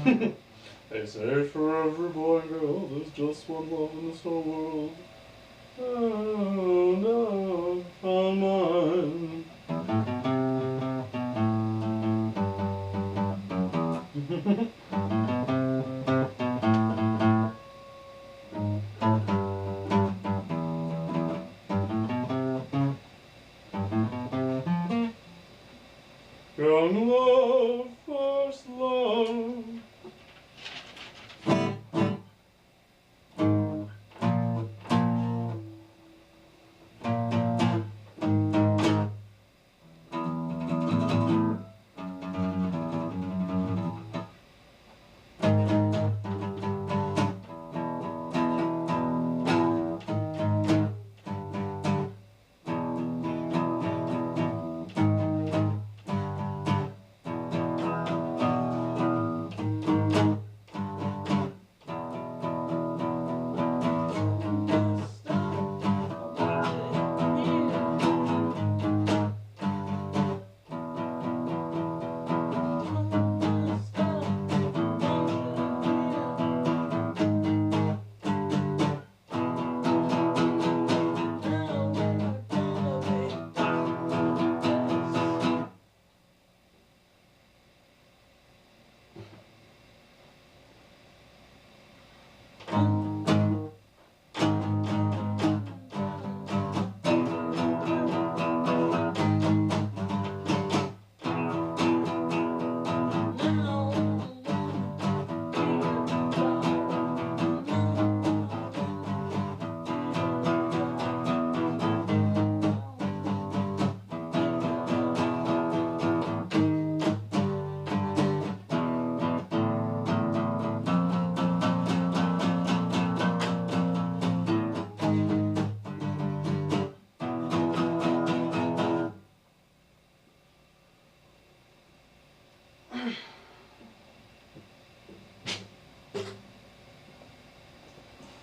They say for every boy and girl, there's just one love in this whole world. Oh, no, found mine. Young love, first love.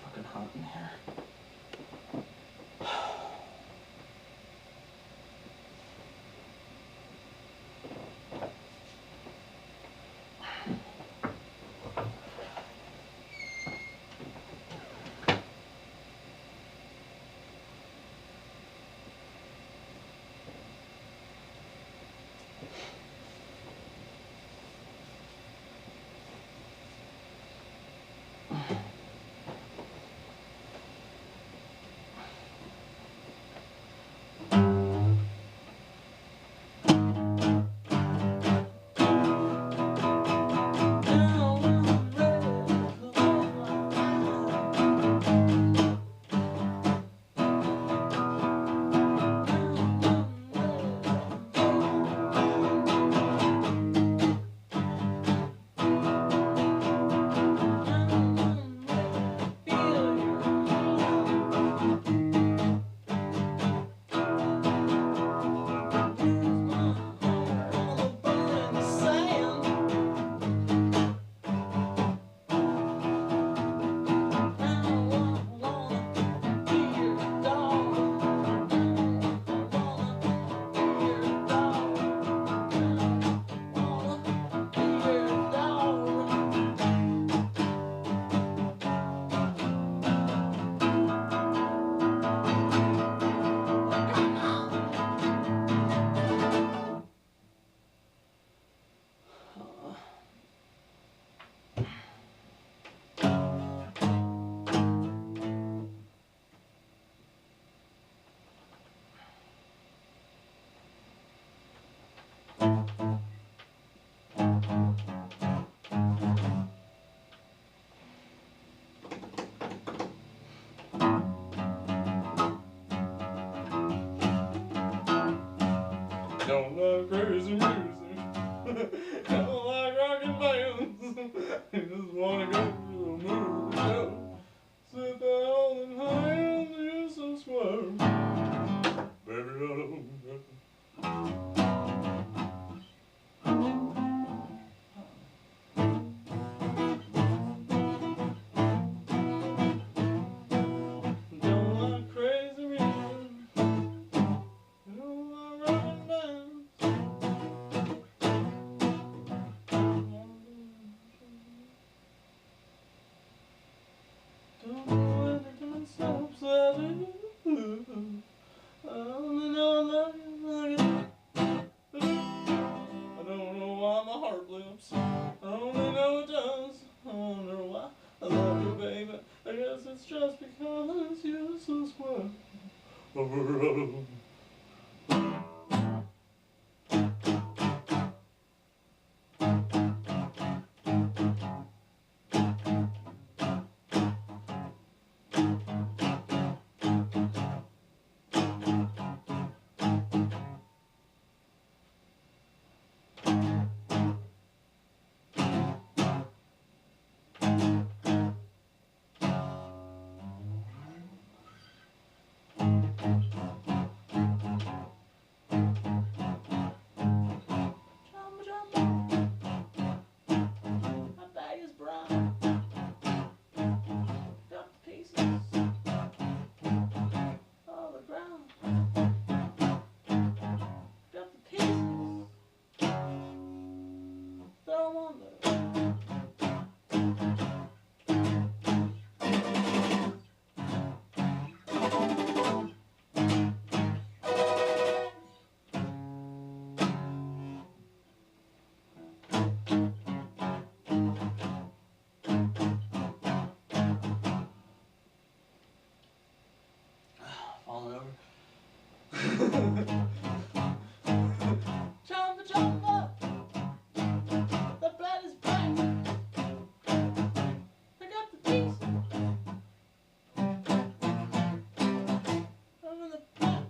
Fucking hot in here. Don't like crazy music. Don't like rockin' bands. I just wanna go to a movie show. Sit there holding hands, you so swerve. Baby, I don't. Don't like crazy music. Don't like rockin' bands. Jump, jump up. The bed is bright. Pick up the pieces. Over the pot.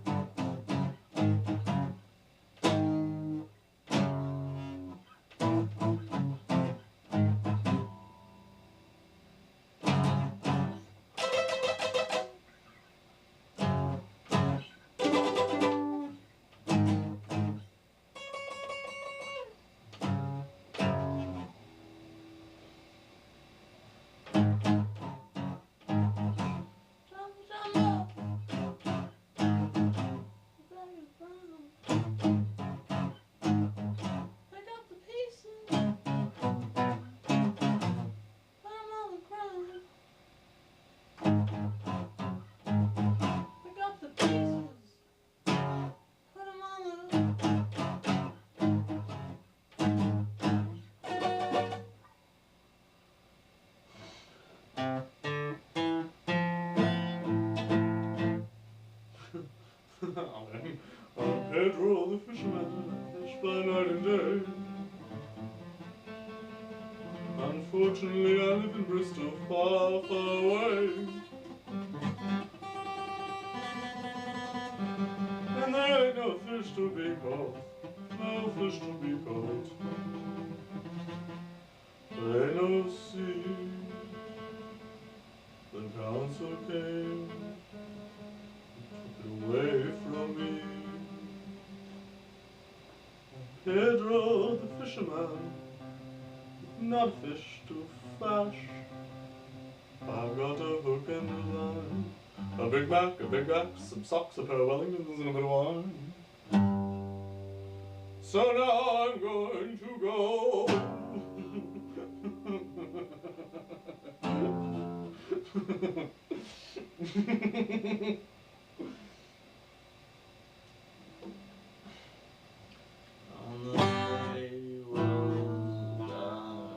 I'm Pedro the fisherman, fish by night and day. Unfortunately, I live in Bristol, far, far away. And there ain't no fish to be caught, no fish to be caught. There ain't no sea. The council came, took it away from me. Pedro the fisherman, not a fish to fash. I've got a hook and a line, a big back, some socks, a pair of Wellingtons and a bit of wine. So now I'm going to go. On the day was dying.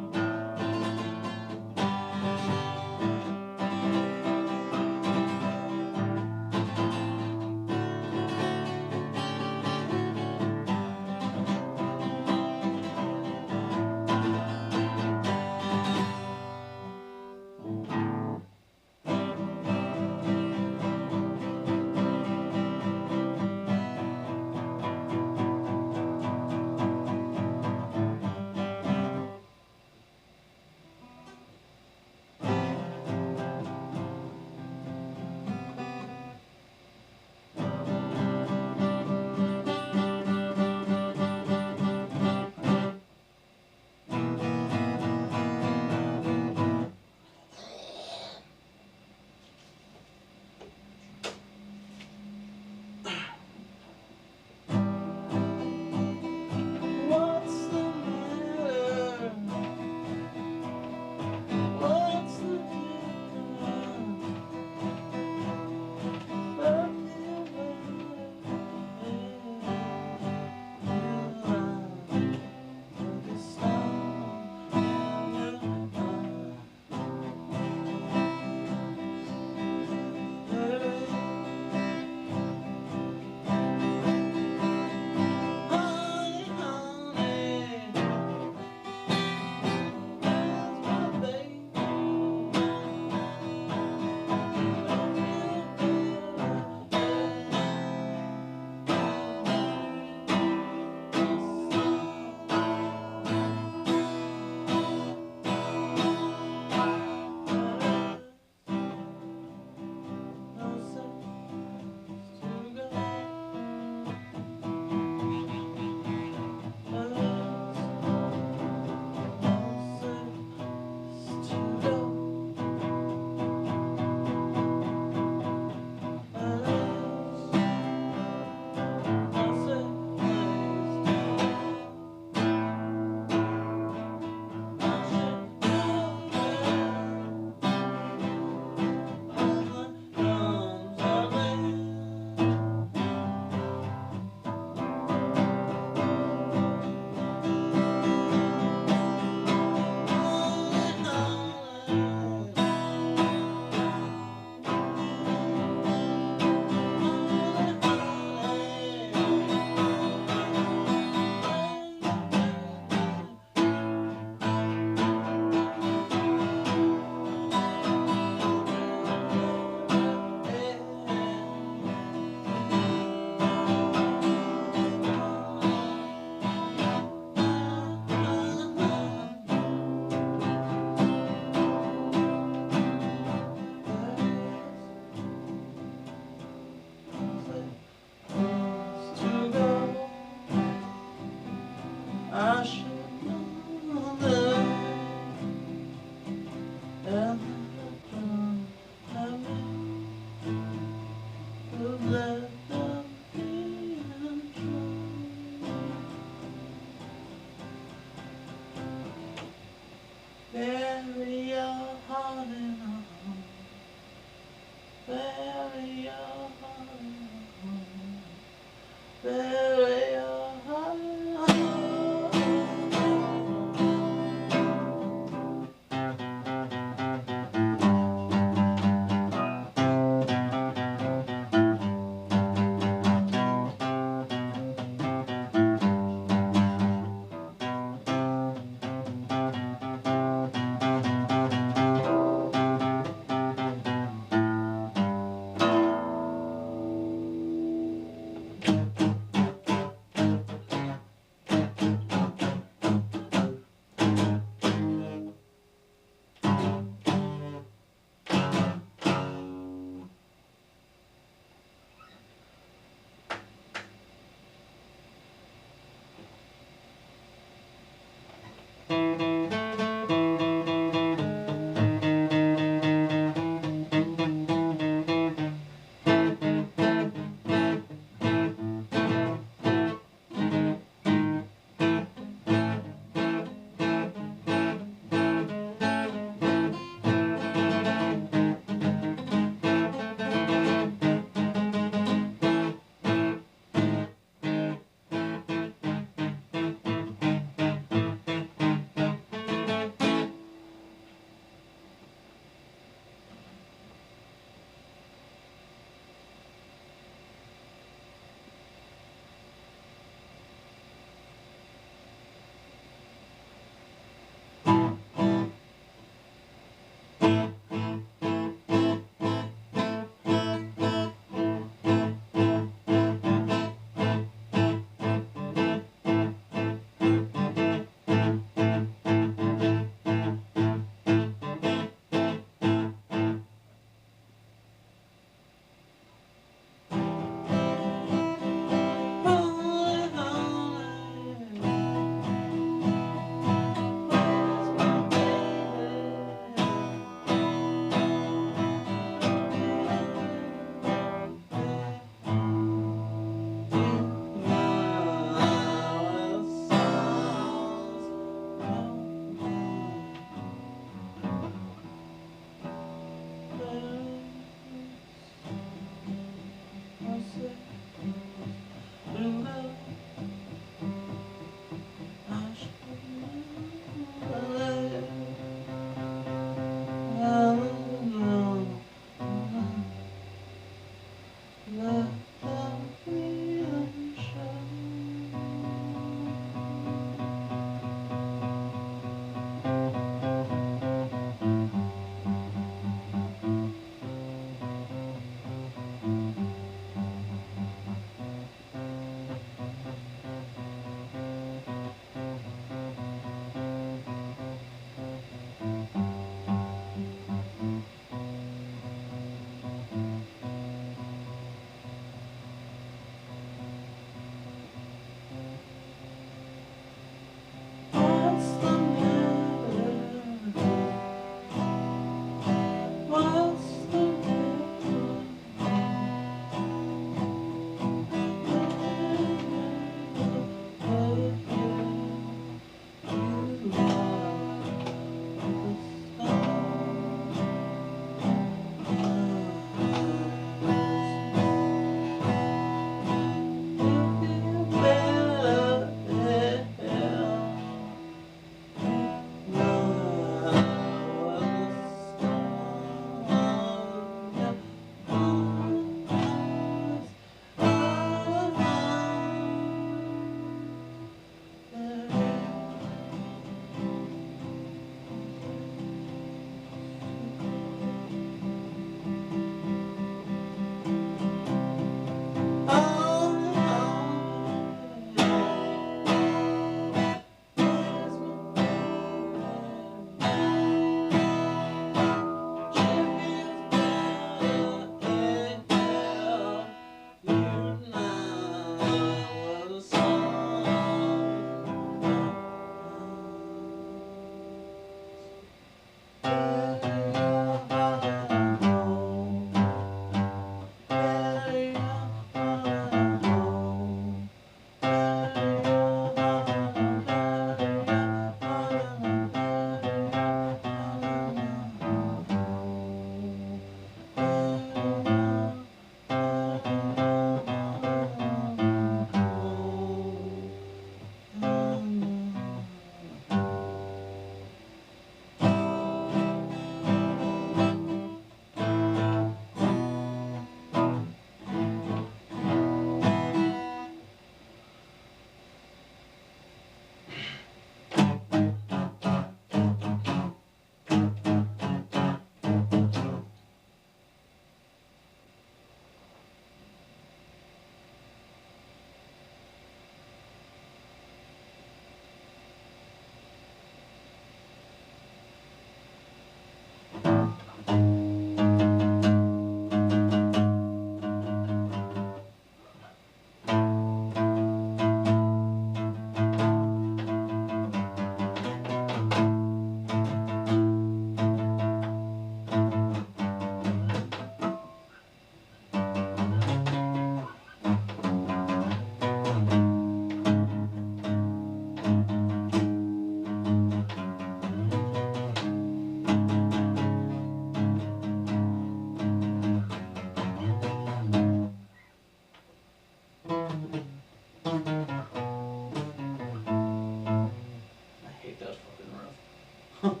Jumbo,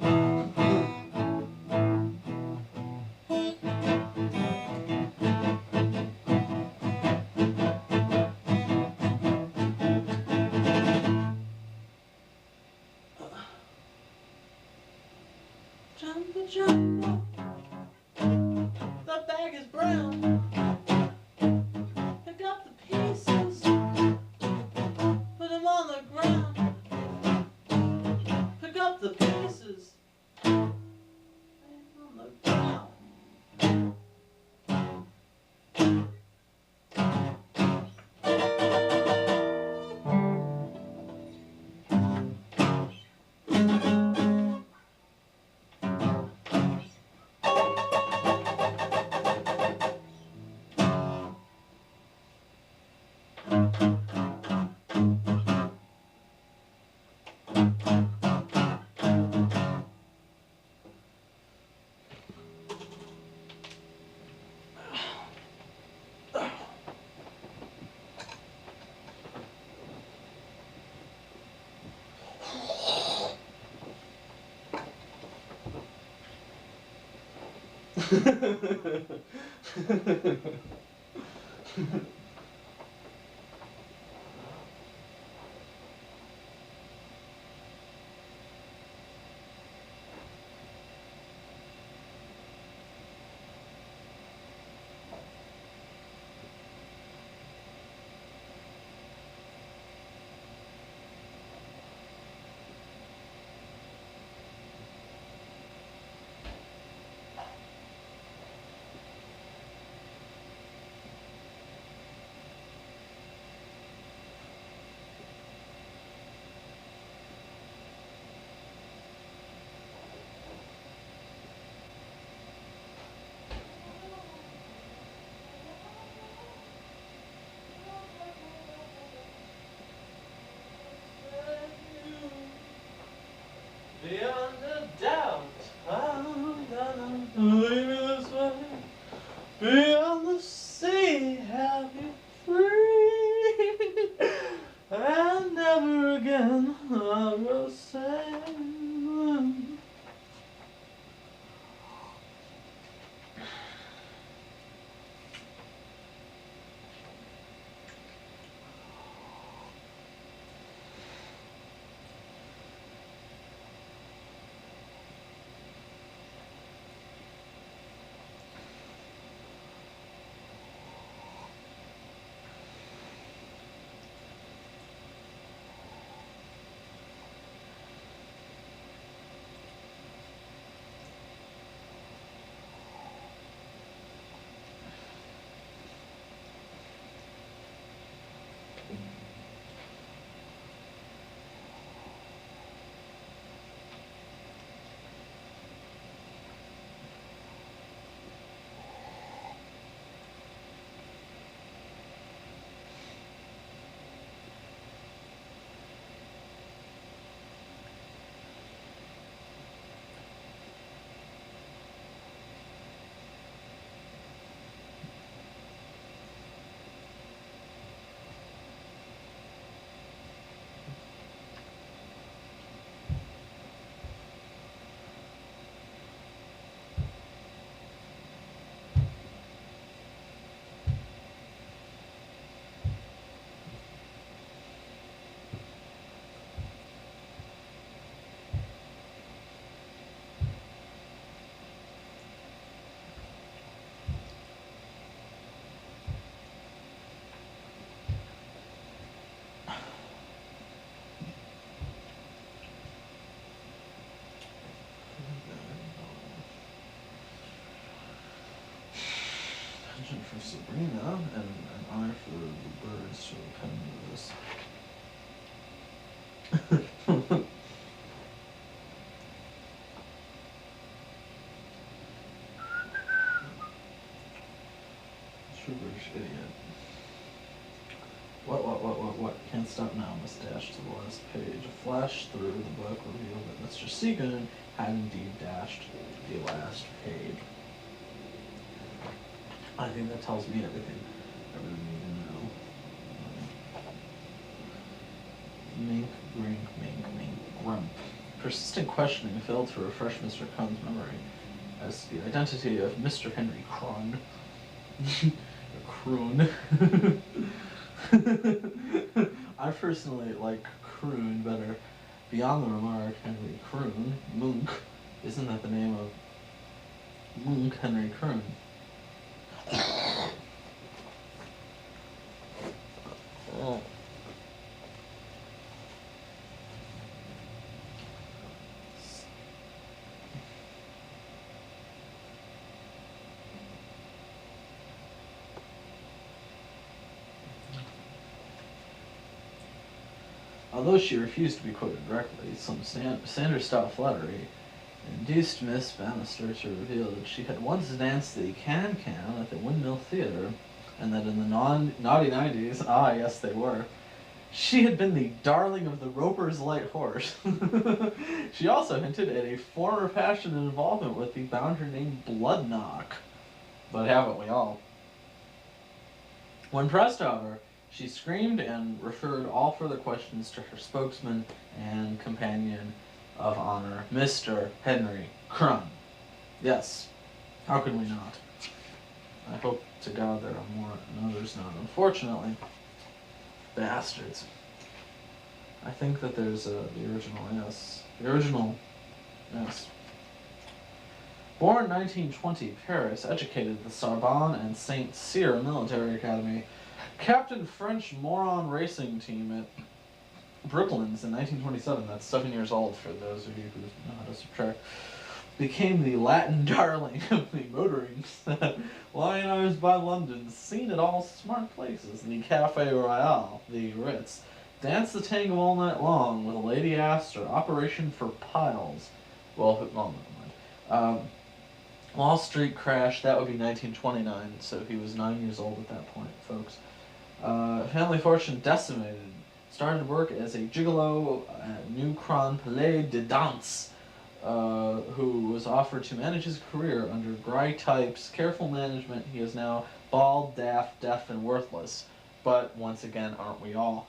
jumbo, the bag is brown. Pick up the pieces, put them on the ground. Pick up the pieces, put them on the ground. Beyond a doubt, I'm gonna leave you this way. Beyond the sea, have you free, and never again I will say. For Sabrina and an eye for the birds to come to this. Sugarish idiot. What? Can't stop now, mustache to the last page. A flash through the book revealed that Mr. Segan had indeed dashed the last page. I think that tells me everything I really need to know. Mink, grink, mink, grump. persistent questioning failed to refresh Mr. Kron's memory as to the identity of Mr. Henry Kron. Kroon. I personally like Kroon better. Beyond the remark, Henry Kroon, Munk, isn't that the name of Munk Henry Kroon? Although she refused to be quoted directly, some Sanders-style flattery induced Miss Bannister to reveal that she had once danced the can-can at the Windmill Theatre, and that in the naughty 90s, ah yes they were, she had been the darling of the Roper's Light Horse. She also hinted at a former passion and involvement with the bounder named Bloodknock. But haven't we all? When pressed, however, she screamed and referred all further questions to her spokesman and companion of honor, Mr. Henry Kron. Yes, how could we not? I hope to God there are more and others not. Unfortunately, bastards. I think that there's the original, yes. The original, yes. Born 1920, Paris, educated at the Sorbonne and Saint Cyr Military Academy, captained French Moron racing team at Brooklands in 1927, that's 7 years old for those of you who know how to subtract, became the Latin darling of the motoring set, lionized by London, seen at all smart places, the Café Royal, the Ritz, danced the tango all night long with a Lady Astor, Operation for Piles, well, never mind. Wall Street crash, that would be 1929, so he was 9 years old at that point, folks. Family fortune decimated. Started work as a gigolo at New Cron Palais de Danse, who was offered to manage his career under Gry-type's careful management. He is now bald, daft, deaf, and worthless. But, once again, aren't we all?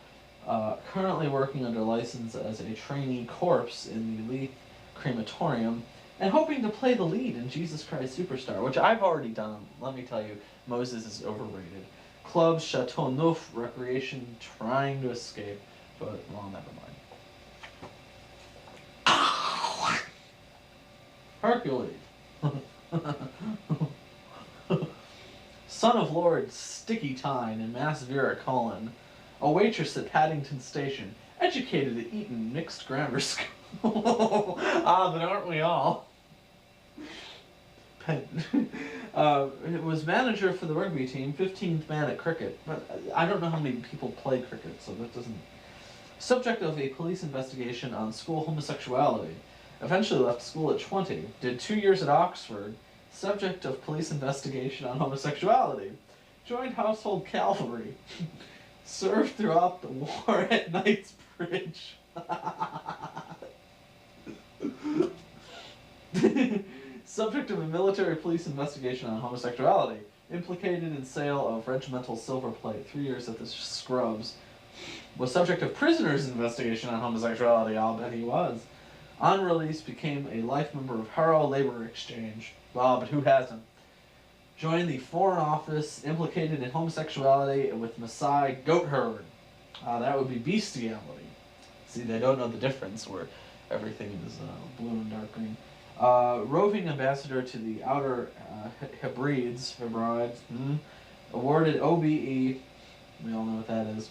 Currently working under license as a trainee corpse in the Leith Crematorium, and hoping to play the lead in Jesus Christ Superstar, which I've already done. Let me tell you, Moses is overrated. Club, Chateau Neuf, recreation, trying to escape, but, well, never mind. Hercules. Son of Lord Sticky Tyne and Mass Vera Cullen, a waitress at Paddington Station, educated at Eton Mixed Grammar School. Ah, but aren't we all? It was manager for the rugby team, 15th man at cricket, but I don't know how many people play cricket, so that doesn't... Subject of a police investigation on school homosexuality. Eventually left school at 20. Did 2 years at Oxford. Subject of police investigation on homosexuality. Joined Household Cavalry. Served throughout the war at Knightsbridge. Subject of a military police investigation on homosexuality. Implicated in sale of regimental silver plate. 3 years at the Scrubs. Was subject of prisoner's investigation on homosexuality. I'll bet he was. On release, became a life member of Harrow Labor Exchange. Well, but who hasn't? Joined the Foreign Office, implicated in homosexuality with Maasai Goatherd. That would be bestiality. See, they don't know the difference where everything is blue and dark green. Roving ambassador to the Outer Hebrides, awarded OBE, we all know what that is,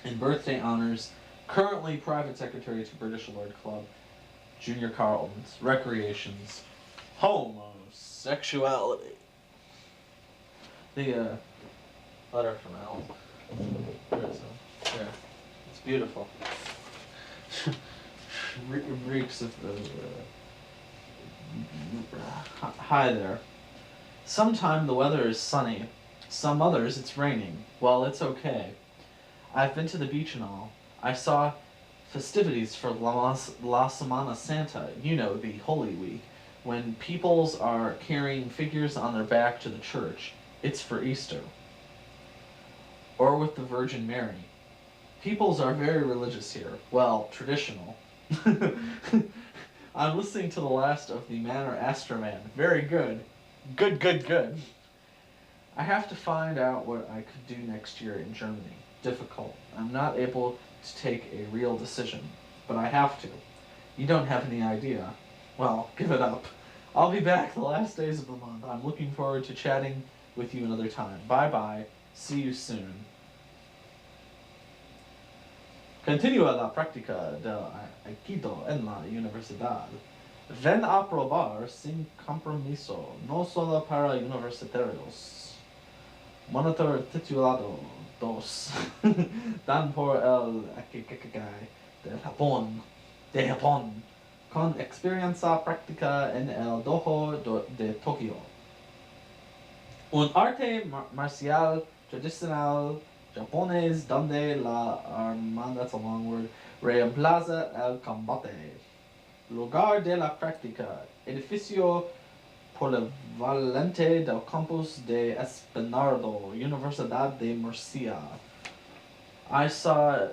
in birthday honors, currently private secretary to British Lord Club, Junior Carlton's, recreations, homosexuality. The letter from Al. There it is. There. It's beautiful. Reeks of the... Hi there. Sometime the weather is sunny. Some others it's raining. Well, it's okay. I've been to the beach and all. I saw festivities for La Semana Santa, you know, the Holy Week, when peoples are carrying figures on their back to the church. It's for Easter. Or with the Virgin Mary. Peoples are very religious here. Well, traditional. I'm listening to the last of the Manor Astroman. Very good. Good. I have to find out what I could do next year in Germany. Difficult. I'm not able to take a real decision, but I have to. You don't have any idea. Well, give it up. I'll be back the last days of the month. I'm looking forward to chatting with you another time. Bye-bye. See you soon. Continúa la práctica del aikido en la universidad. Ven a probar sin compromiso, no solo para universitarios. Monitor titulado 2. Dan por el Akikai de Japón, con experiencia práctica en el dojo de Tokio. Un arte marcial tradicional japonés donde la armada, that's a long word, reemplaza el combate. Lugar de la práctica, edificio polivalente del campus de Espinardo, Universidad de Murcia. I saw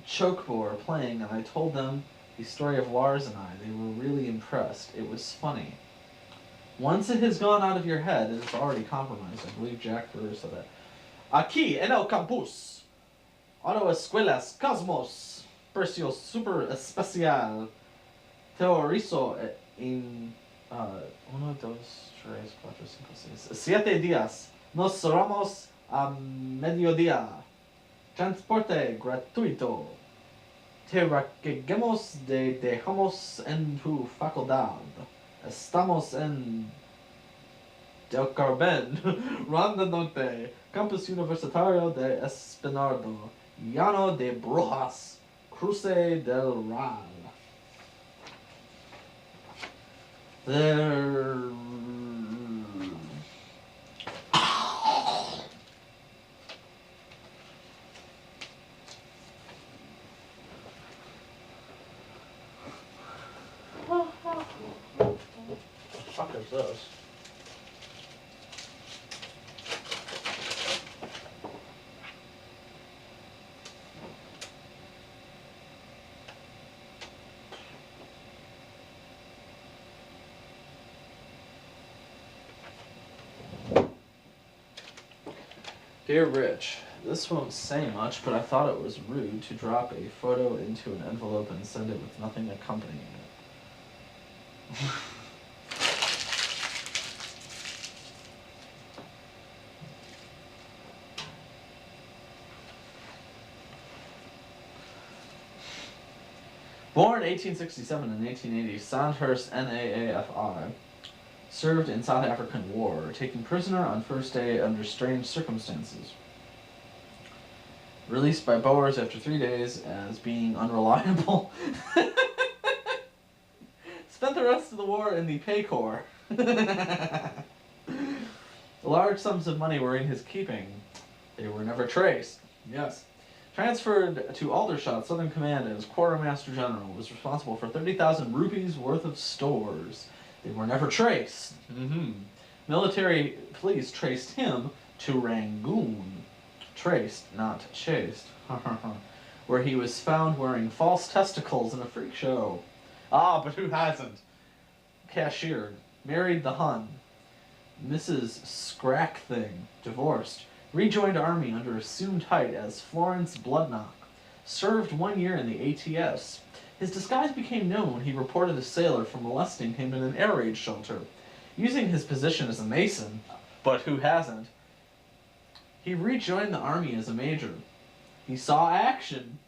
Chokebore playing and I told them the story of Lars and I. They were really impressed. It was funny. Once it has gone out of your head, it's already compromised. I believe Jack Brewer said that. Aquí en el campus, autoescuelas Cosmos, precio super especial, teorizo en 1, 2, 3, 4, 5, 6, 7 días. Nos cerramos a mediodía. Transporte gratuito. Te requerimos de dejamos en tu facultad. Estamos en Del Carmen, Ronda Norte, Campus Universitario de Espinardo, Llano de Brujas, Cruce del Ral. There... What the fuck is this? Dear Rich, this won't say much, but I thought it was rude to drop a photo into an envelope and send it with nothing accompanying it. Born 1867 and 1880, Sandhurst NAAFI. Served in South African War, taken prisoner on first day under strange circumstances. Released by Boers after 3 days as being unreliable. Spent the rest of the war in the Pay Corps. Large sums of money were in his keeping. They were never traced. Yes. Transferred to Aldershot, Southern Command as Quartermaster General. Was responsible for 30,000 rupees worth of stores. They were never traced. Military police traced him to Rangoon. Traced, not chased. Where he was found wearing false testicles in a freak show. Ah, but who hasn't? Cashiered. Married the Hun. Mrs. Scrackthing. Divorced. Rejoined army under assumed height as Florence Bloodknock. Served 1 year in the ATS. His disguise became known when he reported a sailor for molesting him in an air raid shelter. Using his position as a mason, but who hasn't, he rejoined the army as a major. He saw action.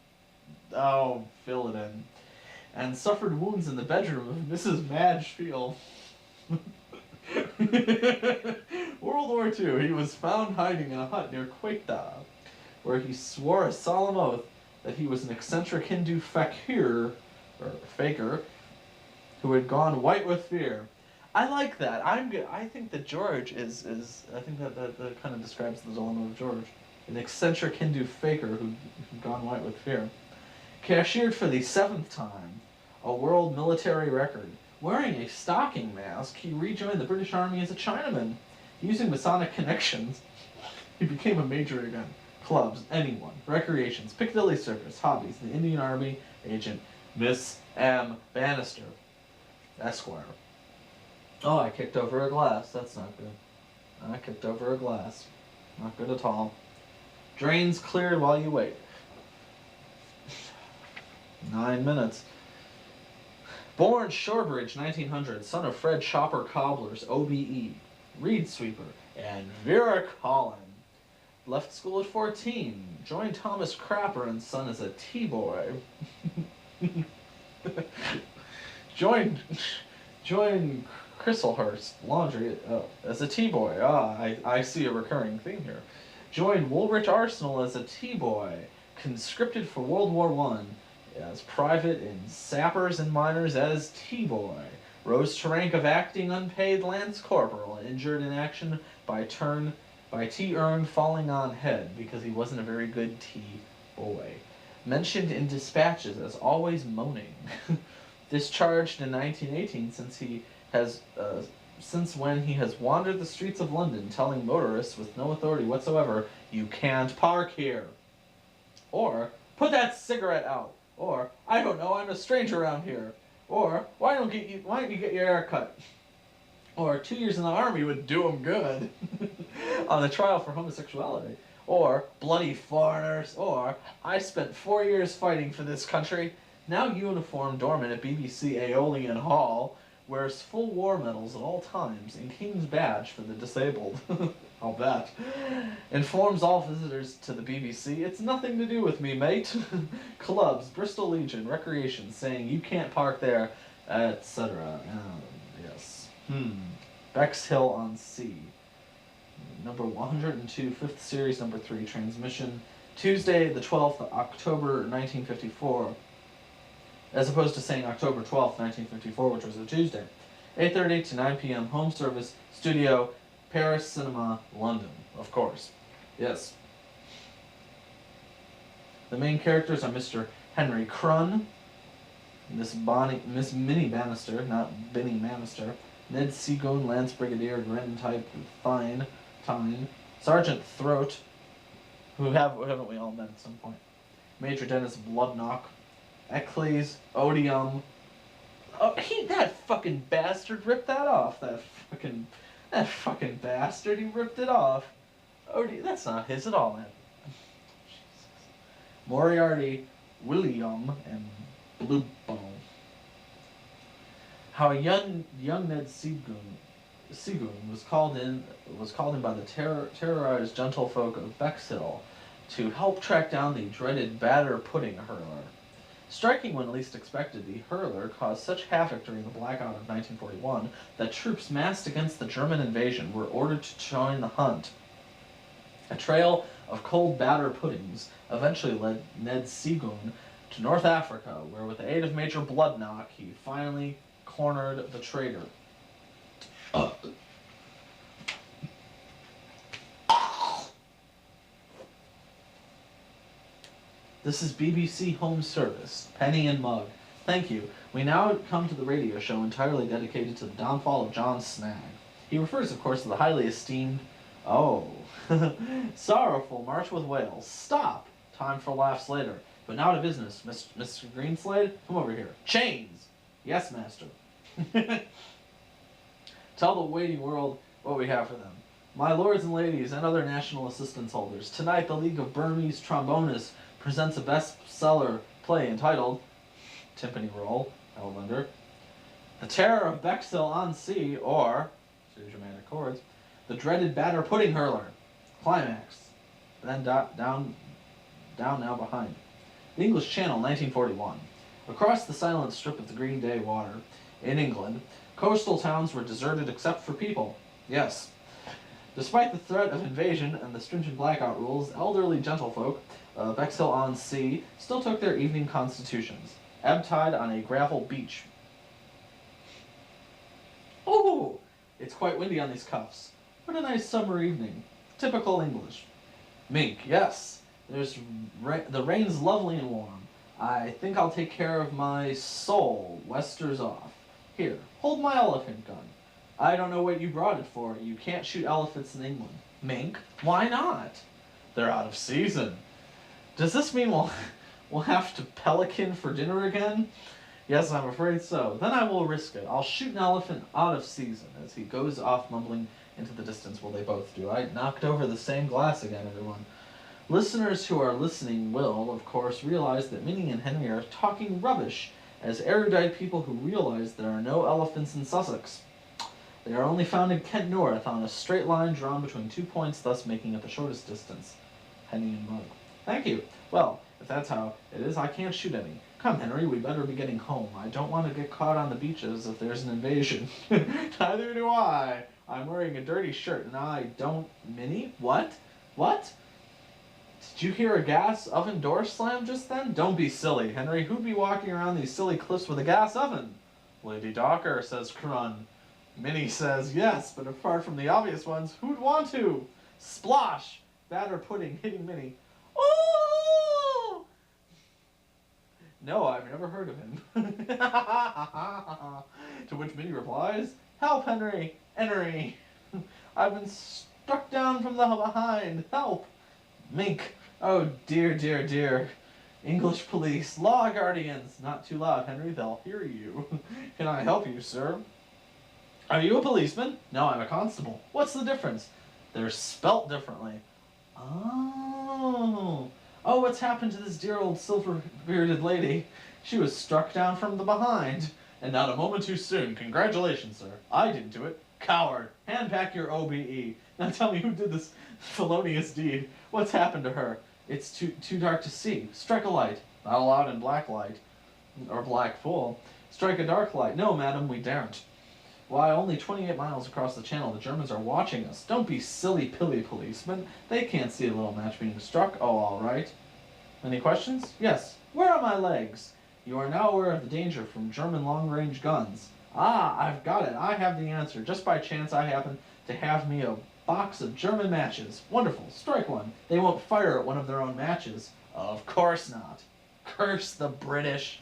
Oh, fill it in. And suffered wounds in the bedroom of Mrs. Madge Field. World War II, he was found hiding in a hut near Quetta, where he swore a solemn oath that he was an eccentric Hindu fakir, or faker, who had gone white with fear. I like that. I think that George is I think that kind of describes the dilemma of George. An eccentric Hindu faker who'd gone white with fear. Cashiered for the 7th time, a world military record. Wearing a stocking mask, he rejoined the British Army as a Chinaman. Using Masonic connections, he became a major again. Clubs, anyone, recreations, Piccadilly Circus, hobbies, the Indian Army, agent, Miss M. Bannister, Esquire. Oh, I kicked over a glass. That's not good. I kicked over a glass. Not good at all. Drains cleared while you wait. 9 minutes. Born Shorebridge, 1900, son of Fred Chopper Cobbler's OBE, reed sweeper, and Vera Collin. Left school at 14. Joined Thomas Crapper and Son as a T-boy. Joined Chislehurst Laundry as a T-boy. I see a recurring theme here. Joined Woolwich Arsenal as a T-boy. Conscripted for World War I as private in Sappers and Miners as T-boy. Rose to rank of acting unpaid lance corporal. Injured in action by T-earned falling on head because he wasn't a very good T-boy. Mentioned in dispatches as always moaning. Discharged in 1918 since when he has wandered the streets of London telling motorists with no authority whatsoever, you can't park here. Or, put that cigarette out. Or, I don't know, I'm a stranger around here. Or, why don't you get your hair cut? Or, 2 years in the army would do him good. On the trial for homosexuality. Or, bloody foreigners. Or, I spent 4 years fighting for this country. Now uniformed doorman at BBC Aeolian Hall. Wears full war medals at all times and King's Badge for the disabled. I'll bet. Informs all visitors to the BBC, it's nothing to do with me, mate. Clubs, Bristol Legion, Recreation, saying you can't park there, etc. Yes. Bexhill-on-Sea. Number 102, 5th series, number 3, transmission. Tuesday, the 12th of October, 1954. As opposed to saying October 12th, 1954, which was a Tuesday. 8:30 to 9 p.m. Home service, studio, Paris Cinema, London, of course. Yes. The main characters are Mr. Henry Crun, Miss Minnie Bannister, not Benny Bannister, Ned Seagoon, Lance Brigadier, Grin Type, Tyne, Sergeant Throat, who haven't we all met at some point, Major Dennis Bloodknock, Eccles, Odium. Oh, that fucking bastard ripped that off. That fucking bastard, he ripped it off. Odium, that's not his at all, man. Jesus. Moriarty, William, and Bluebone. How young Ned Seagoon was called in by the terrorized gentlefolk of Bexhill to help track down the dreaded batter pudding hurler. Striking when least expected, the hurler caused such havoc during the blackout of 1941 that troops massed against the German invasion were ordered to join the hunt. A trail of cold batter puddings eventually led Ned Seagoon to North Africa, where with the aid of Major Bloodknock, he finally cornered the traitor. This is BBC Home Service, Penny and Mug. Thank you. We now come to the radio show entirely dedicated to the downfall of John Snagg. He refers, of course, to the highly esteemed... sorrowful March with Wales. Stop! Time for laughs later. But now to business. Mr. Greenslade, come over here. Chains! Yes, master. Tell the waiting world what we have for them. My lords and ladies and other national assistance holders, tonight the League of Burmese Trombonists presents a bestseller play entitled Timpani Roll, Elvender, The Terror of Bexhill-on-Sea, or, two dramatic chords, The Dreaded Batter Pudding Hurler, Climax, then down now behind. The English Channel, 1941. Across the silent strip of the Green Day water, in England, coastal towns were deserted except for people. Yes. Despite the threat of invasion and the stringent blackout rules, elderly gentlefolk, Bexhill-on-Sea, still took their evening constitutions. Ebb tide on a gravel beach. Oh, it's quite windy on these cuffs. What a nice summer evening. Typical English. Mink, yes. The rain's lovely and warm. I think I'll take care of my soul. Wester's off. Here, hold my elephant gun. I don't know what you brought it for. You can't shoot elephants in England. Mink, why not? They're out of season. Does this mean we'll have to pelican for dinner again? Yes, I'm afraid so. Then I will risk it. I'll shoot an elephant out of season, as he goes off mumbling into the distance. Well, they both do. I knocked over the same glass again, everyone. Listeners who are listening will, of course, realize that Minnie and Henry are talking rubbish, as erudite people who realize there are no elephants in Sussex. They are only found in Kent North, on a straight line drawn between 2 points, thus making it the shortest distance. Henry and Mug. Thank you. Well, if that's how it is, I can't shoot any. Come, Henry, we better be getting home. I don't want to get caught on the beaches if there's an invasion. Neither do I. I'm wearing a dirty shirt, and I don't... Minnie? What? What? Did you hear a gas oven door slam just then? Don't be silly, Henry. Who'd be walking around these silly cliffs with a gas oven? Lady Docker, says Crun. Minnie says, yes, but apart from the obvious ones, who'd want to? Splosh! Batter pudding hitting Minnie. Oh! No, I've never heard of him. To which Minnie replies, help, Henry! Henry! I've been struck down from the behind. Help! Mink! Oh dear, dear, dear. English police, law guardians. Not too loud, Henry, they'll hear you. Can I help you, sir? Are you a policeman? No, I'm a constable. What's the difference? They're spelt differently. Oh. Oh, what's happened to this dear old silver-bearded lady? She was struck down from the behind. And not a moment too soon. Congratulations, sir. I didn't do it. Coward. Hand back your OBE. Now tell me who did this felonious deed. What's happened to her? It's too dark to see. Strike a light. Not allowed in black light. Or black full. Strike a dark light. No, madam, we daren't. Why, only 28 miles across the channel, the Germans are watching us. Don't be silly-pilly policemen. They can't see a little match being struck. Oh, all right. Any questions? Yes. Where are my legs? You are now aware of the danger from German long-range guns. Ah, I've got it. I have the answer. Just by chance, I happen to have me a box of German matches. Wonderful. Strike one. They won't fire at one of their own matches. Of course not. Curse the British.